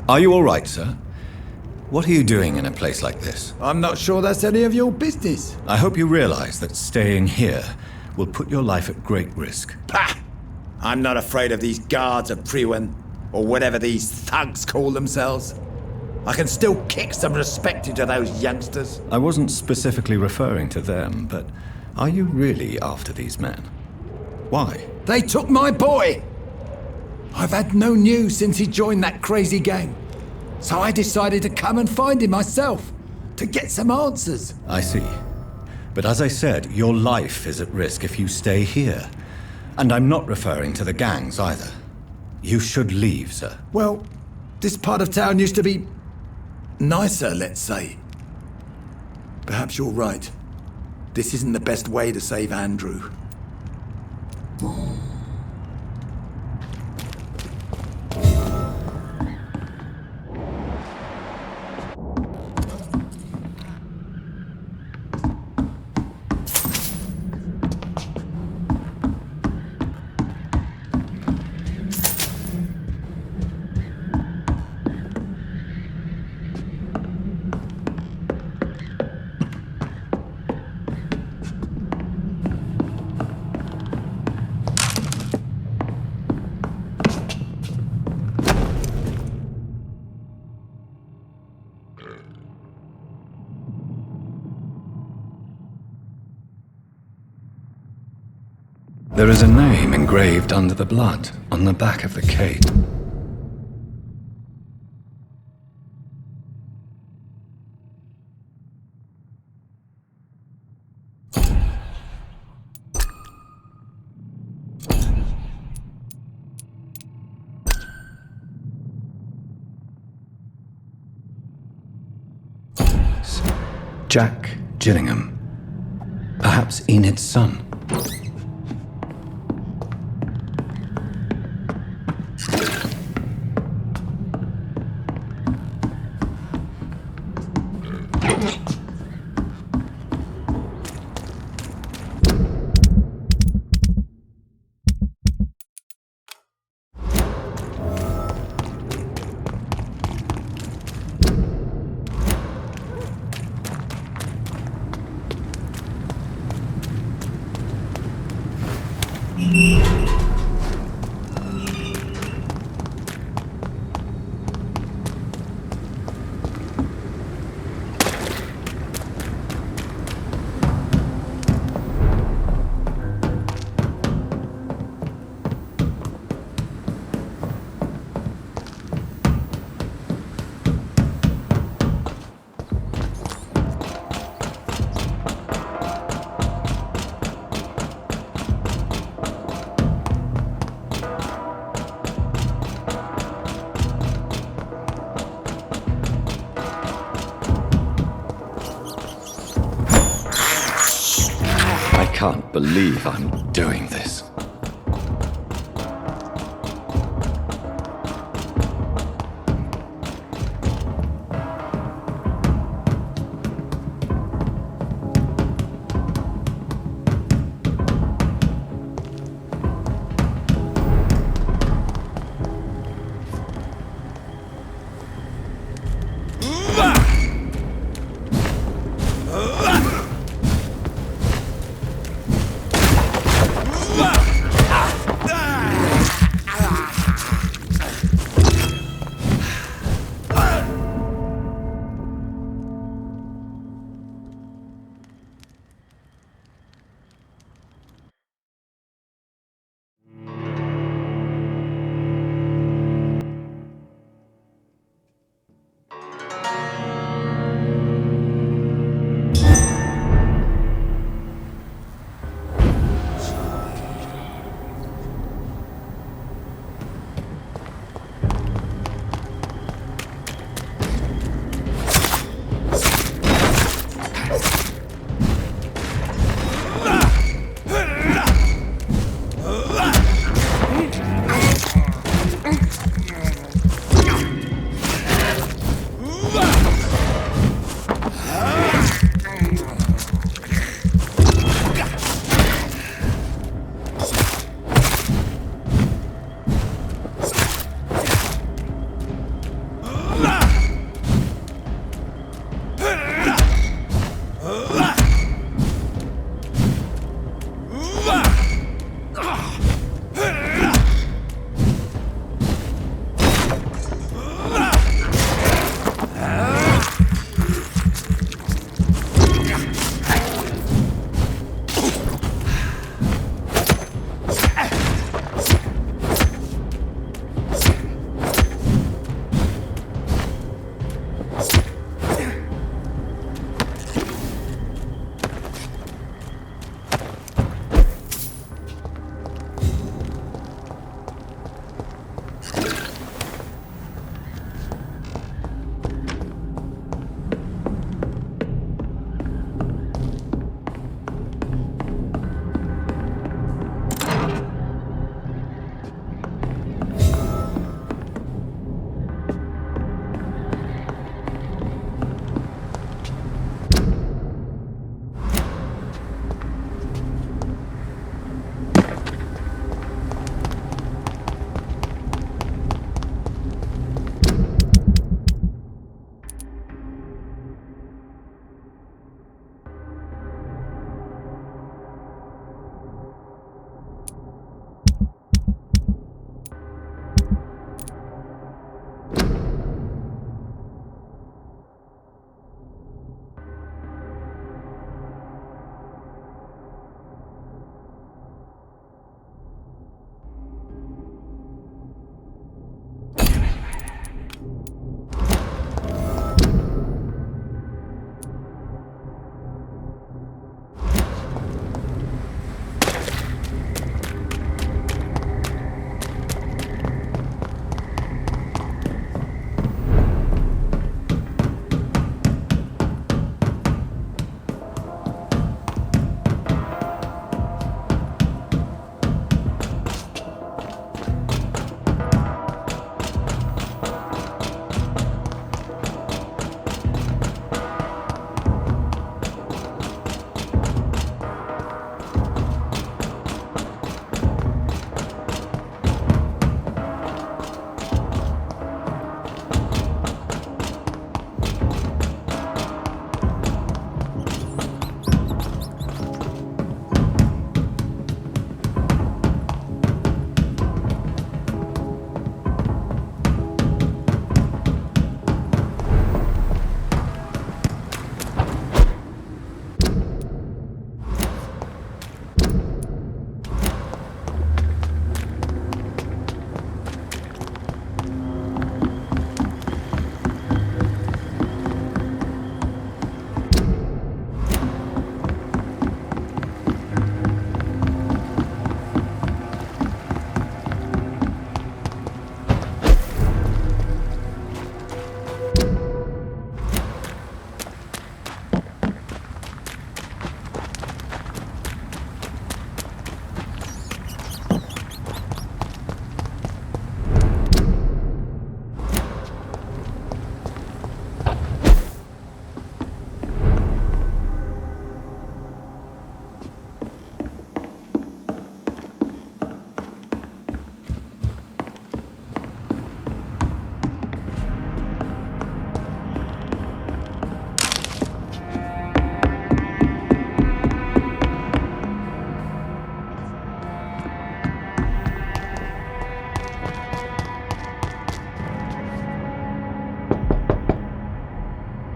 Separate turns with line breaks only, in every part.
Are you all right, sir? What are you doing in a place like this?
I'm not sure that's any of your business.
I hope you realize that staying here will put your life at great risk.
Pah! I'm not afraid of these guards of Priwen, or whatever these thugs call themselves. I can still kick some respect into those youngsters.
I wasn't specifically referring to them, but are you really after these men? Why?
They took my boy! I've had no news since he joined that crazy gang. So I decided to come and find him myself, to get some answers.
I see. But as I said, your life is at risk if you stay here. And I'm not referring to the gangs either. You should leave, sir.
Well, this part of town used to be nicer, let's say. Perhaps you're right. This isn't the best way to save Andrew.
There is a name engraved under the blood on the back of the cape. Jack Gillingham. Perhaps Enid's son. I can't believe I'm doing this.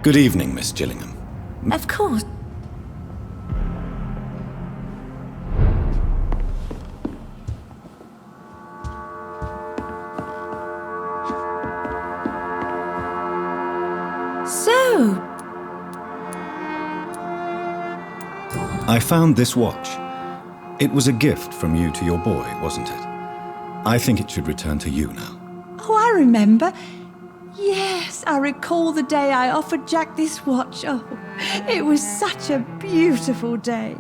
Good evening, Miss Gillingham.
Of course. So,
I found this watch. It was a gift from you to your boy, wasn't it? I think it should return to you now.
oh, I remember. Yes, I recall the day I offered Jack this watch. Oh, it was such a beautiful day.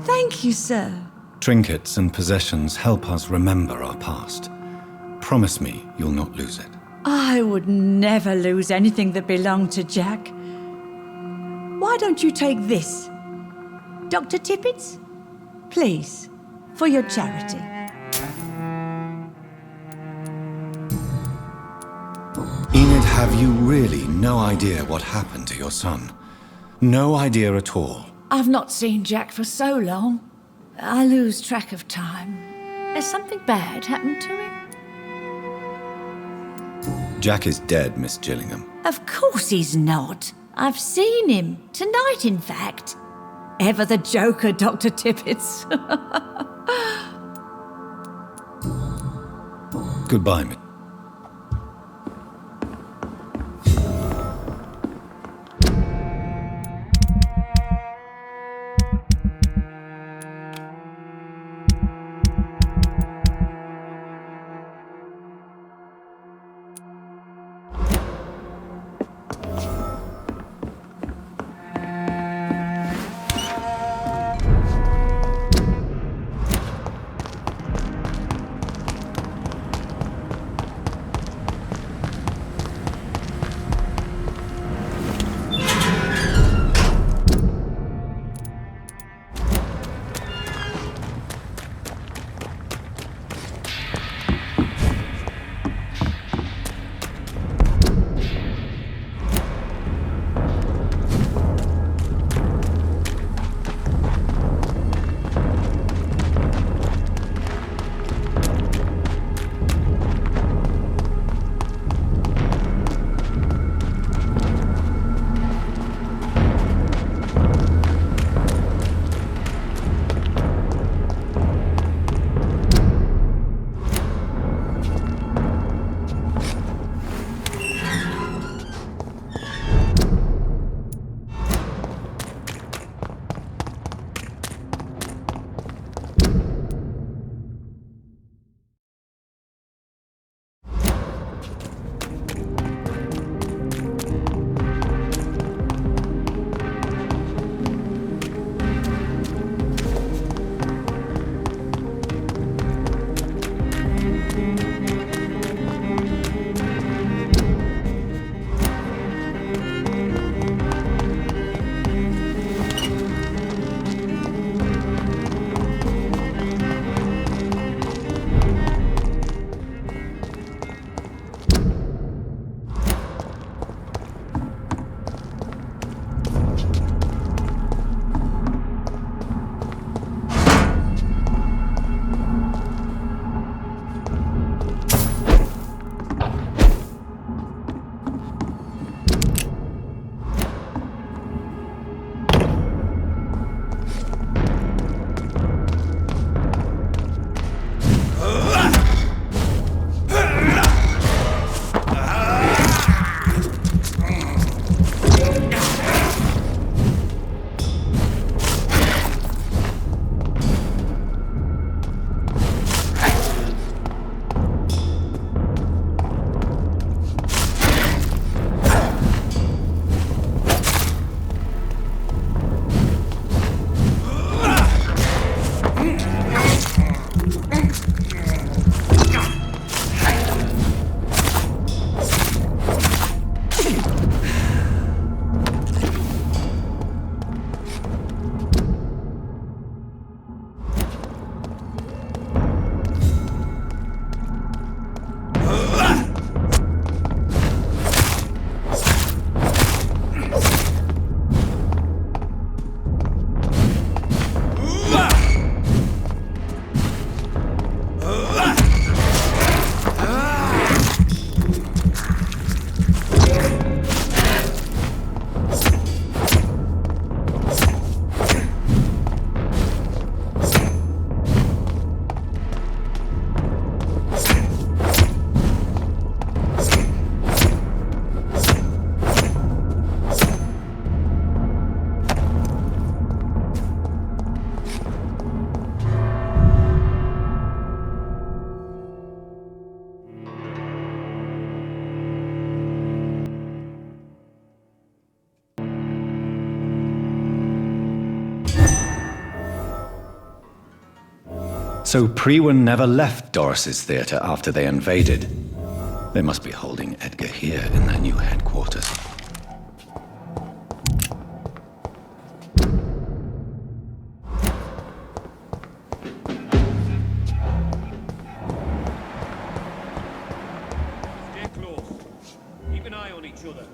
Thank you, sir.
Trinkets and possessions help us remember our past. Promise me you'll not lose it.
I would never lose anything that belonged to Jack. Why don't you take this? Dr. Tippett's? Please, for your charity.
Enid, have you really no idea what happened to your son? No idea at all.
I've not seen Jack for so long. I lose track of time. Has something bad happened to him?
Jack is dead, Miss Gillingham.
Of course he's not. I've seen him. Tonight, in fact. Ever the joker, Dr. Tippett's.
Goodbye, Miss. So Prewen never left Doris's theater after they invaded. They must be holding Edgar here in their new headquarters.
Stay close. Keep an eye on each other.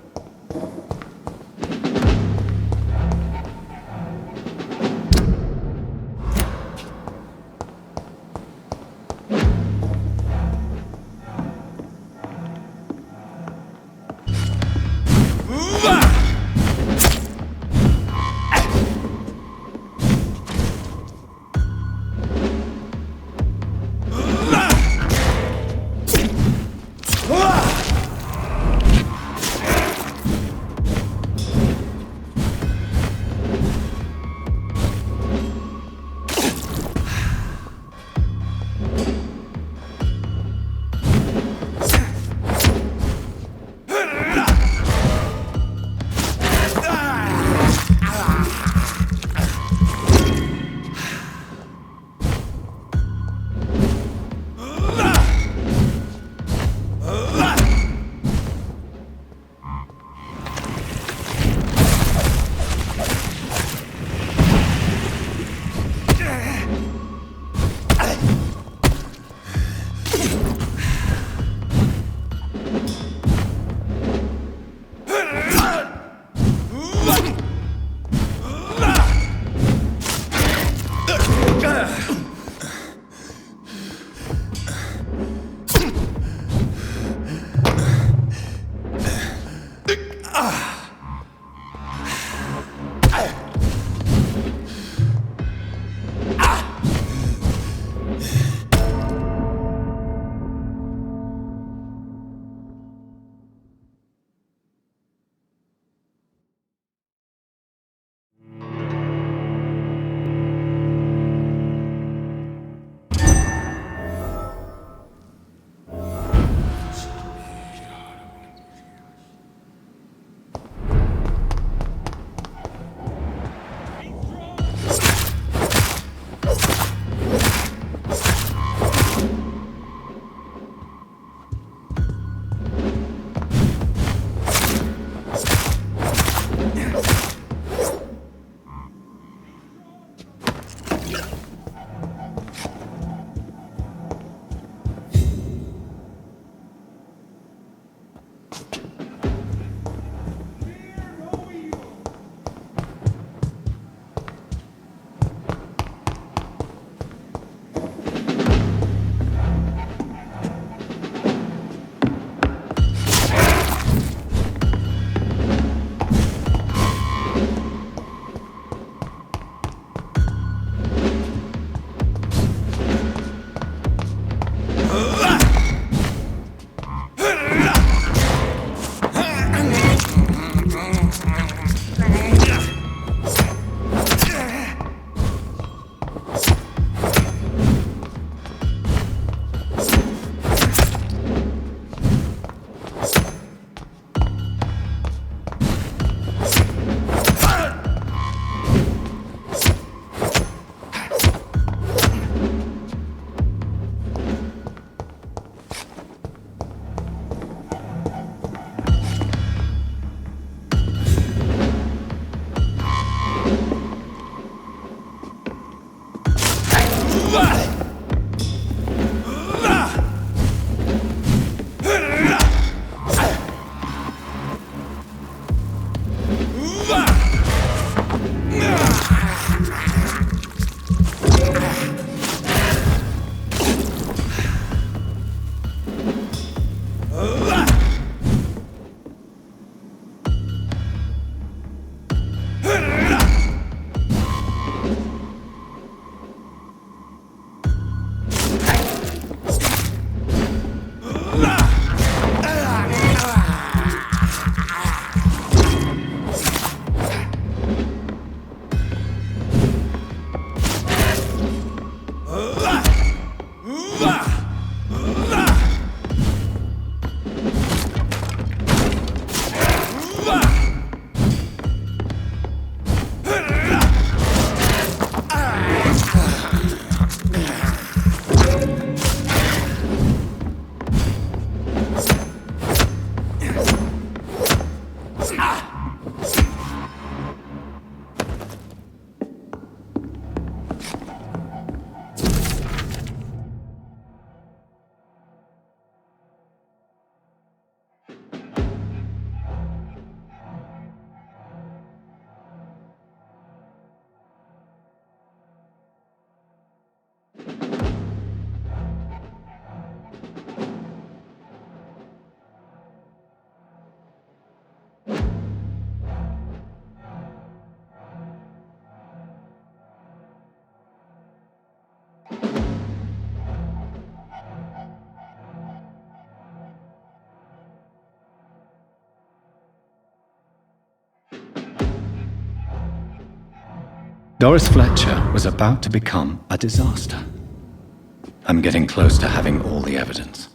Doris Fletcher was about to become a disaster. I'm getting close to having all the evidence.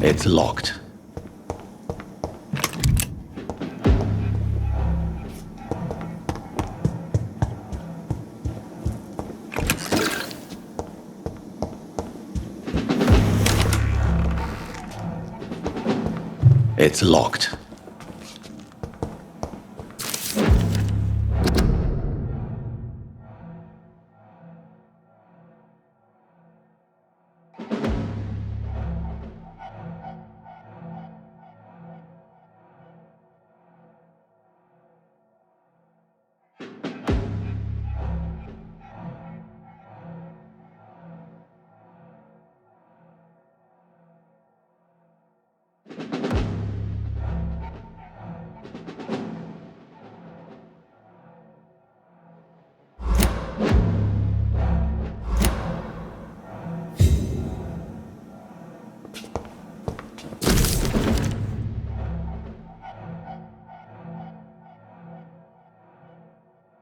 It's locked. It's locked.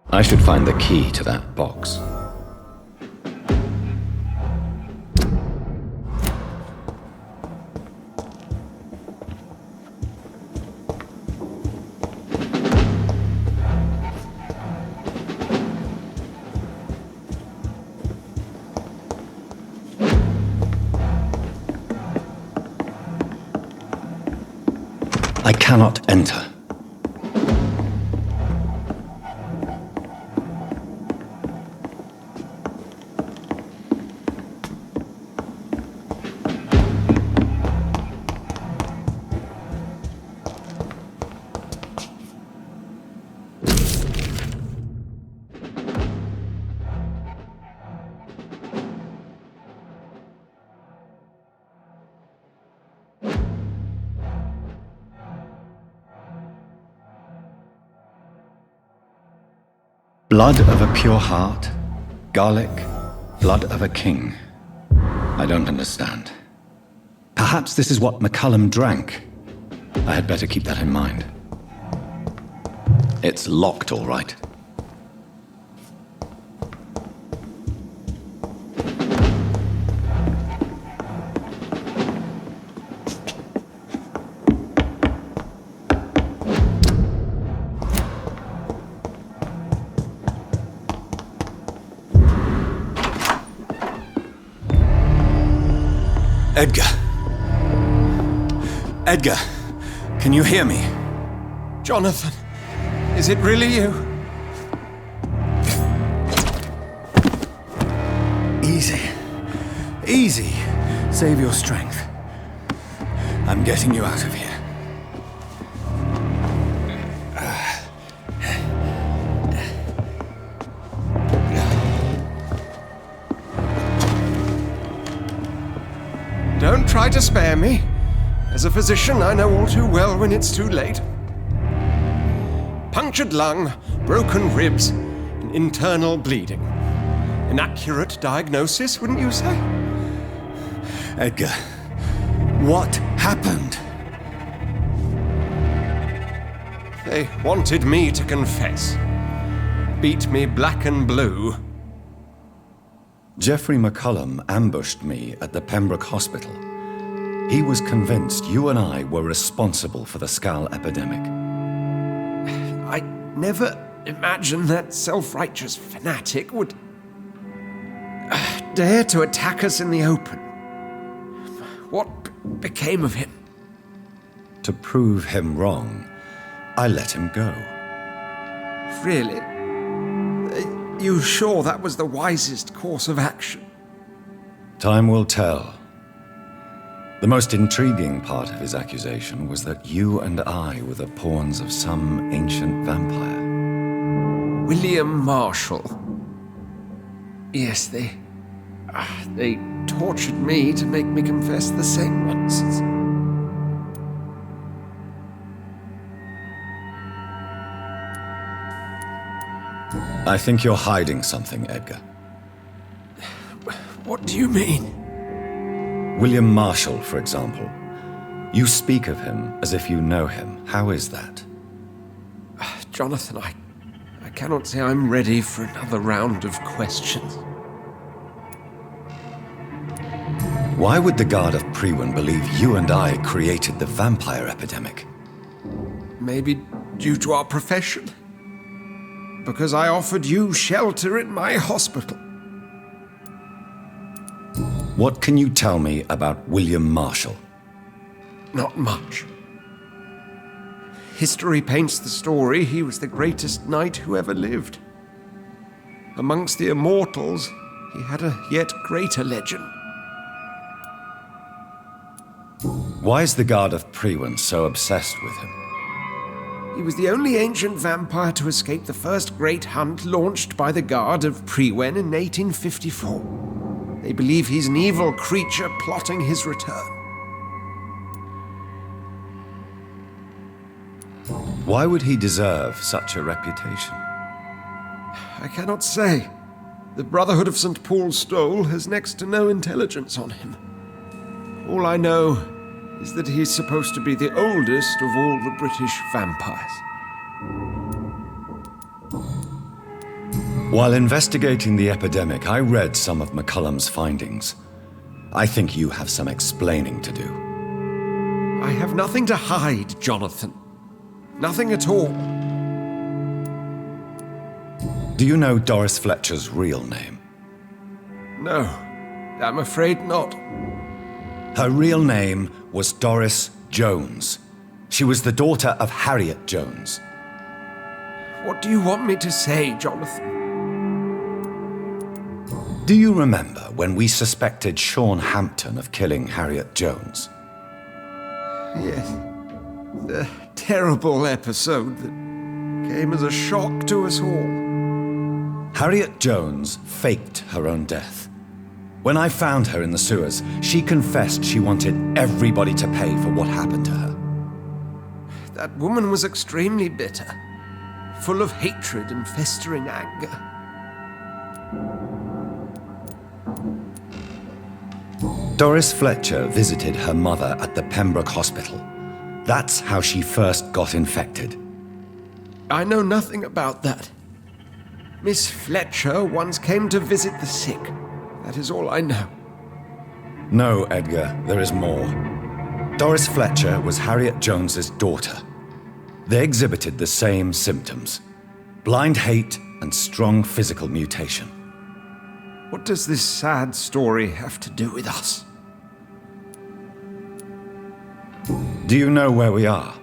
I should find the key to that box. I cannot enter. Blood of a pure heart, garlic, blood of a king. I don't understand. Perhaps this is what McCullum drank. I had better keep that in mind. It's locked, all right. Edgar. Edgar, can you hear me?
Jonathan, is it really you?
Easy. Easy. Save your strength. I'm getting you out of here.
Don't try to spare me. As a physician, I know all too well when it's too late. Punctured lung, broken ribs, and internal bleeding. An accurate diagnosis, wouldn't you say?
Edgar, what happened?
They wanted me to confess. Beat me black and blue.
Jeffrey McCullum ambushed me at the Pembroke Hospital. He was convinced you and I were responsible for the Skal epidemic.
I never imagined that self-righteous fanatic would dare to attack us in the open. What became of him?
To prove him wrong, I let him go.
Really? Are you sure that was the wisest course of action?
Time will tell. The most intriguing part of his accusation was that you and I were the pawns of some ancient vampire.
William Marshall. Yes, they tortured me to make me confess the same nonsense.
I think you're hiding something, Edgar.
What do you mean?
William Marshall, for example. You speak of him as if you know him. How is that?
Jonathan, I cannot say I'm ready for another round of questions.
Why would the Guard of Priwen believe you and I created the vampire epidemic?
Maybe due to our profession? Because I offered you shelter in my hospital.
What can you tell me about William Marshall?
Not much. History paints the story he was the greatest knight who ever lived. Amongst the immortals, he had a yet greater legend.
Why is the Guard of Priwen so obsessed with him?
He was the only ancient vampire to escape the first great hunt launched by the Guard of Priwen in 1854. They believe he's an evil creature plotting his return.
Why would he deserve such a reputation?
I cannot say. The Brotherhood of St. Paul's Stole has next to no intelligence on him. All I know is that he's supposed to be the oldest of all the British vampires.
While investigating the epidemic, I read some of McCullum's findings. I think you have some explaining to do.
I have nothing to hide, Jonathan. Nothing at all.
Do you know Doris Fletcher's real name?
No, I'm afraid not.
Her real name was Doris Jones. She was the daughter of Harriet Jones.
What do you want me to say, Jonathan?
Do you remember when we suspected Sean Hampton of killing Harriet Jones?
Yes. The terrible episode that came as a shock to us all.
Harriet Jones faked her own death. When I found her in the sewers, she confessed she wanted everybody to pay for what happened to her.
That woman was extremely bitter, full of hatred and festering anger.
Doris Fletcher visited her mother at the Pembroke Hospital. That's how she first got infected.
I know nothing about that. Miss Fletcher once came to visit the sick. That is all I know.
No, Edgar, there is more. Doris Fletcher was Harriet Jones's daughter. They exhibited the same symptoms: blind hate and strong physical mutation.
What does this sad story have to do with us?
Do you know where we are?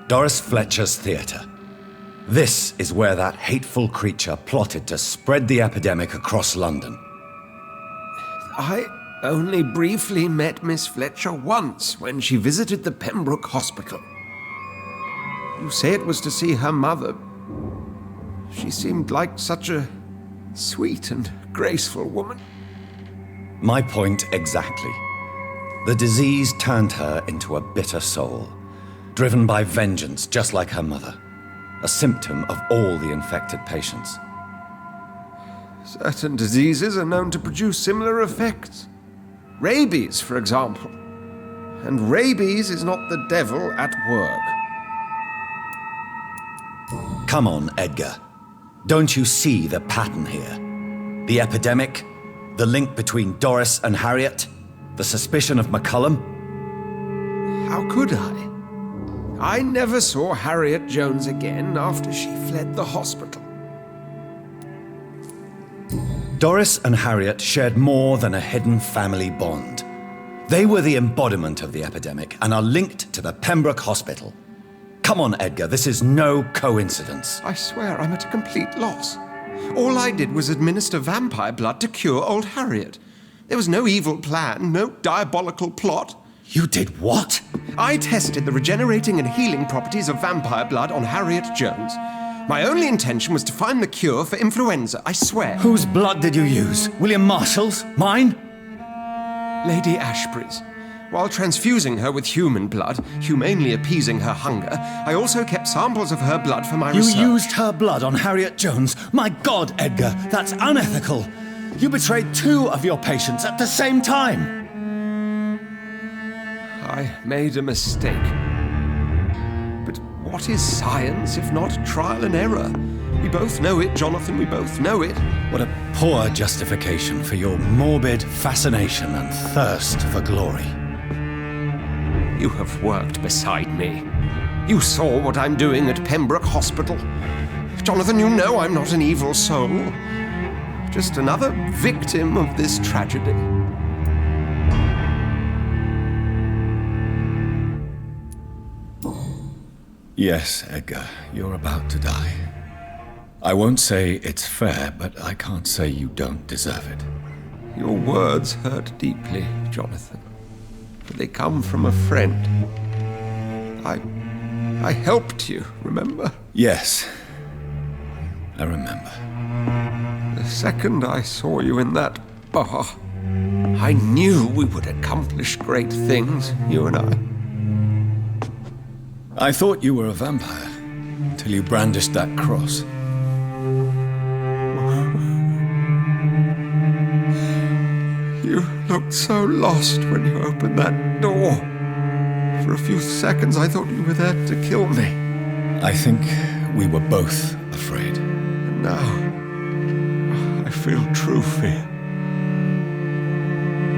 Doris Fletcher's theatre. This is where that hateful creature plotted to spread the epidemic across London.
I only briefly met Miss Fletcher once when she visited the Pembroke Hospital. You say it was to see her mother. She seemed like such a sweet and graceful woman.
My point exactly. The disease turned her into a bitter soul, driven by vengeance just like her mother. A symptom of all the infected patients.
Certain diseases are known to produce similar effects. Rabies, for example. And rabies is not the devil at work.
Come on, Edgar. Don't you see the pattern here? The epidemic, the link between Doris and Harriet, the suspicion of McCullum?
How could I? I never saw Harriet Jones again after she fled the hospital.
Doris and Harriet shared more than a hidden family bond. They were the embodiment of the epidemic and are linked to the Pembroke Hospital. Come on, Edgar, this is no coincidence.
I swear I'm at a complete loss. All I did was administer vampire blood to cure old Harriet. There was no evil plan, no diabolical plot.
You did what?
I tested the regenerating and healing properties of vampire blood on Harriet Jones. My only intention was to find the cure for influenza, I swear.
Whose blood did you use? William Marshall's? Mine?
Lady Ashbury's. While transfusing her with human blood, humanely appeasing her hunger, I also kept samples of her blood for my research.
You used her blood on Harriet Jones? My God, Edgar, that's unethical. You betrayed 2 of your patients at the same time.
I made a mistake. But what is science if not trial and error? We both know it, Jonathan, we both know it.
What a poor justification for your morbid fascination and thirst for glory.
You have worked beside me. You saw what I'm doing at Pembroke Hospital. Jonathan, you know I'm not an evil soul. Just another victim of this tragedy.
Yes, Edgar, you're about to die. I won't say it's fair, but I can't say you don't deserve it.
Your words hurt deeply, Jonathan. But they come from a friend. I helped you, remember?
Yes, I remember.
The second I saw you in that bar, I knew we would accomplish great things, you and I.
I thought you were a vampire, till you brandished that cross.
You looked so lost when you opened that door. For a few seconds I thought you were there to kill me.
I think we were both afraid.
And now, I feel true fear.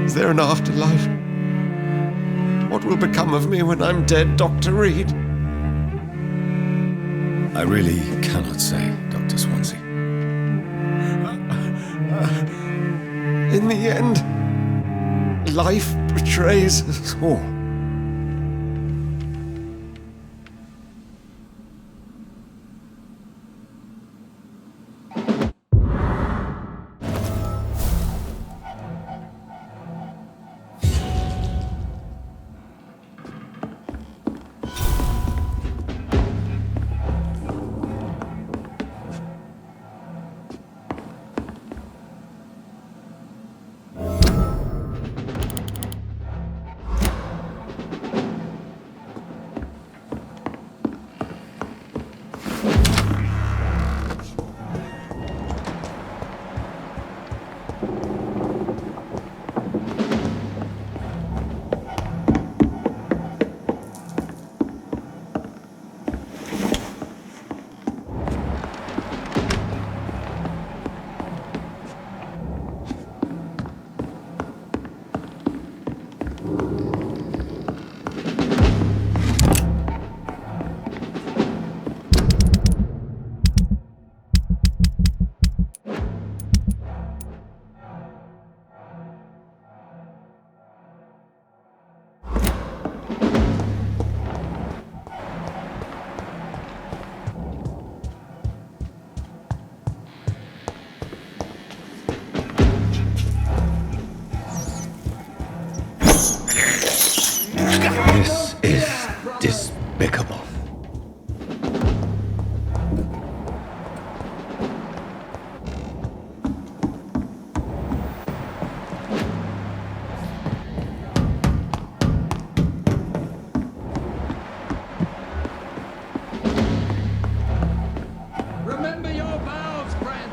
Is there an afterlife? What will become of me when I'm dead, Dr. Reed?
I really cannot say, Dr. Swansea.
In the end, life betrays us all.
This is despicable.
Remember your vows, friends!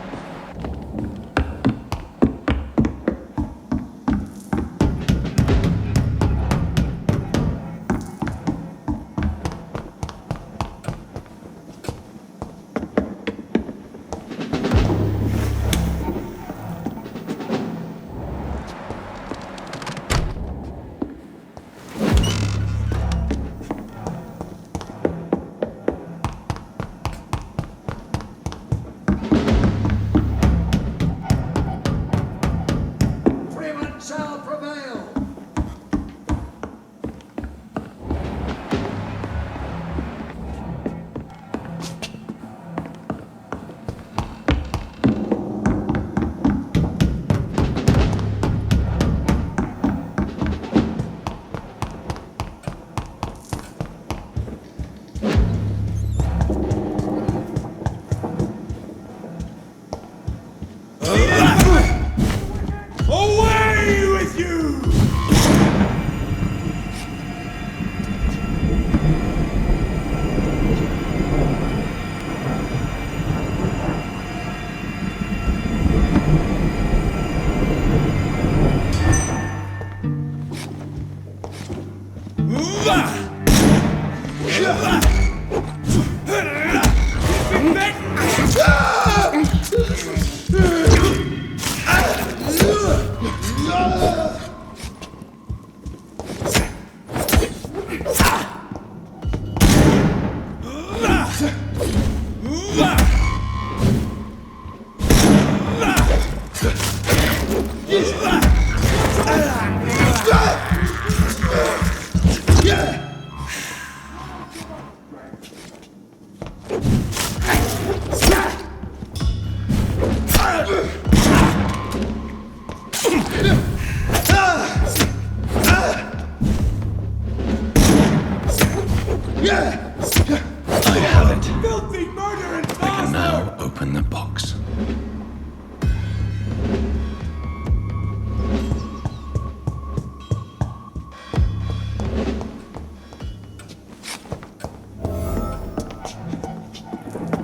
I have it.
Filthy murdering
I can now open the box.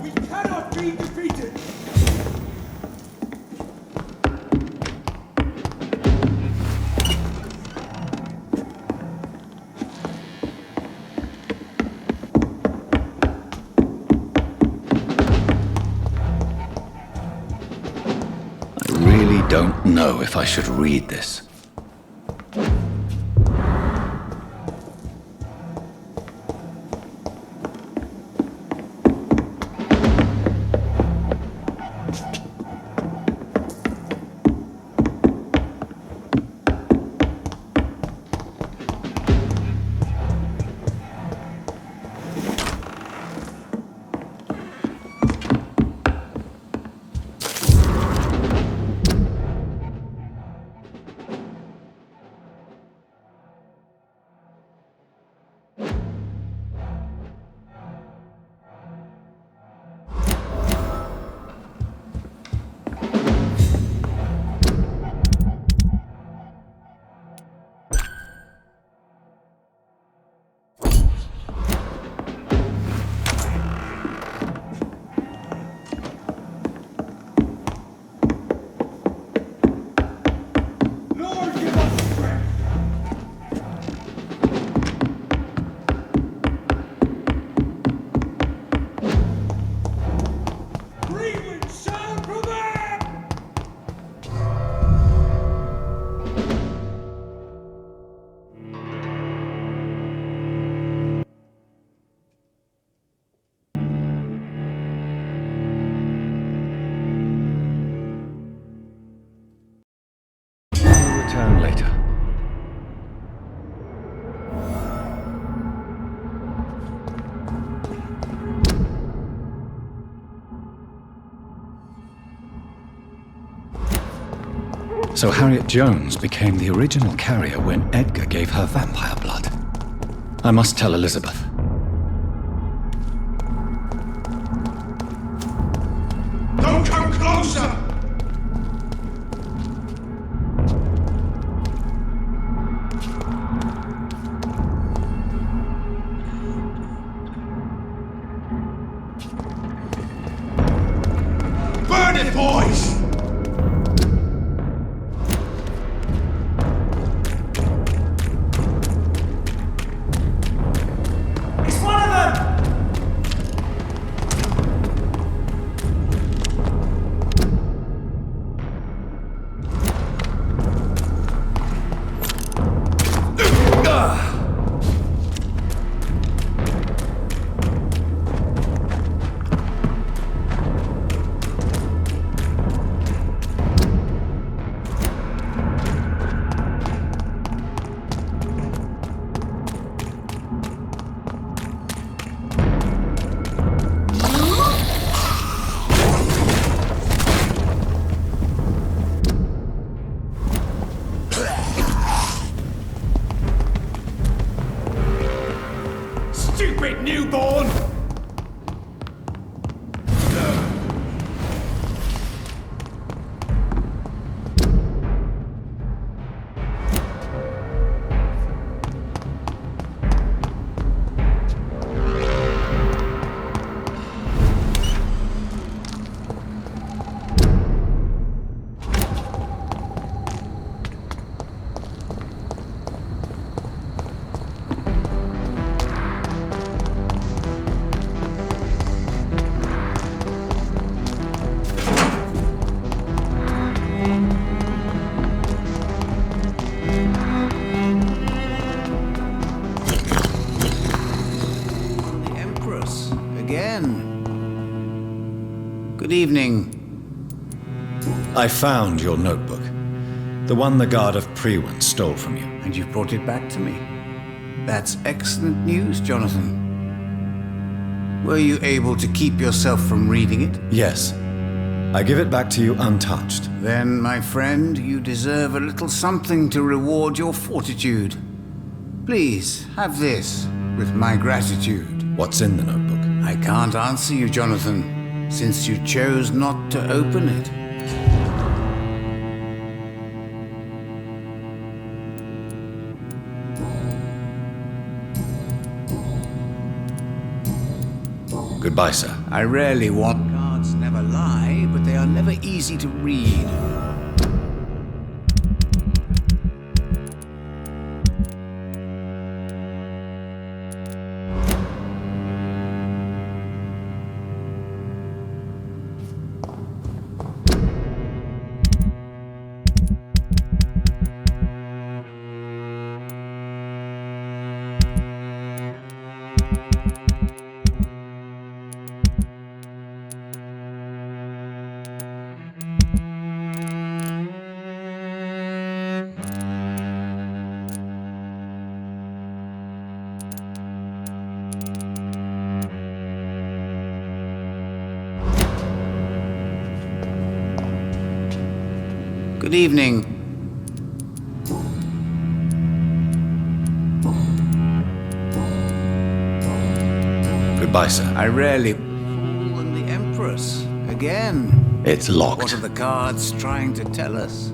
We cannot be defeated!
I really don't know if I should read this.
Lord, give us strength! Greenland shall prevail!
I'll return later. So Harriet Jones became the original carrier when Edgar gave her vampire blood. I must tell Elizabeth.
Don't come closer! Burn it, boys! It's one of them! Stupid newborn!
Good evening.
I found your notebook. The one the guard of Prewen stole from you.
And you've brought it back to me. That's excellent news, Jonathan. Were you able to keep yourself from reading it?
Yes. I give it back to you untouched.
Then, my friend, you deserve a little something to reward your fortitude. Please, have this, with my gratitude.
What's in the notebook?
I can't answer you, Jonathan, since you chose not to open it.
Goodbye, sir.
I rarely want... Cards never lie, but they are never easy to read. Good evening.
Goodbye, sir.
I rarely... Fool and the Empress. Again.
It's locked.
What are the cards trying to tell us?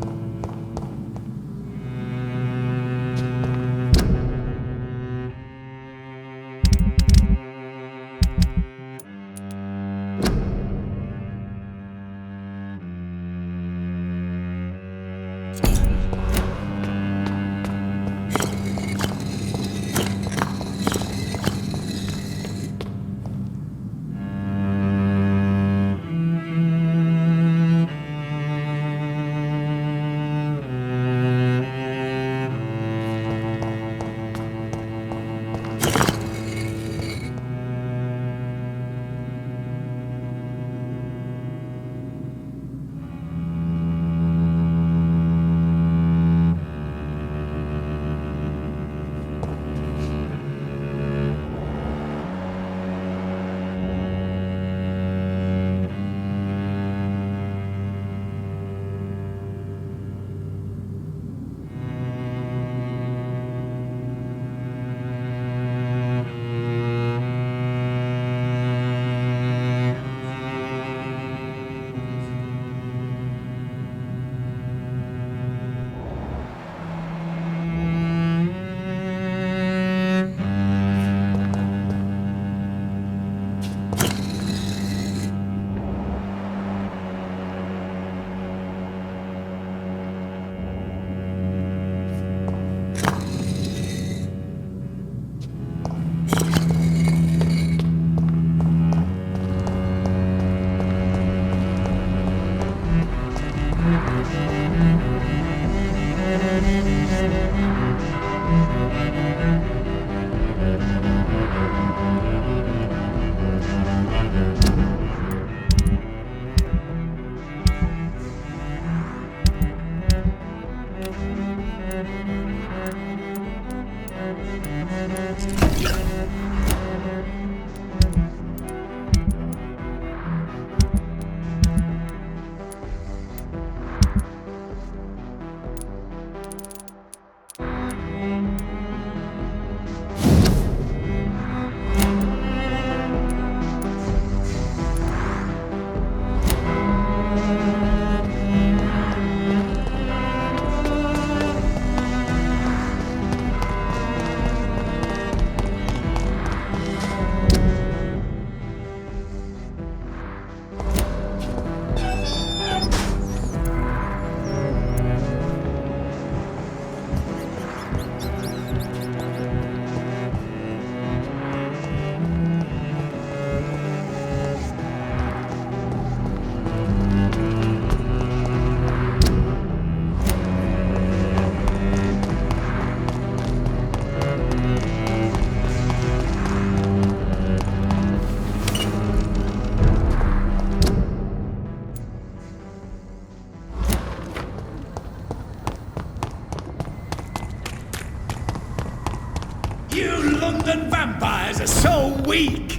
London vampires are so weak!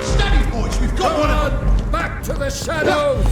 Steady, boys, we've got one! Back to the shadows!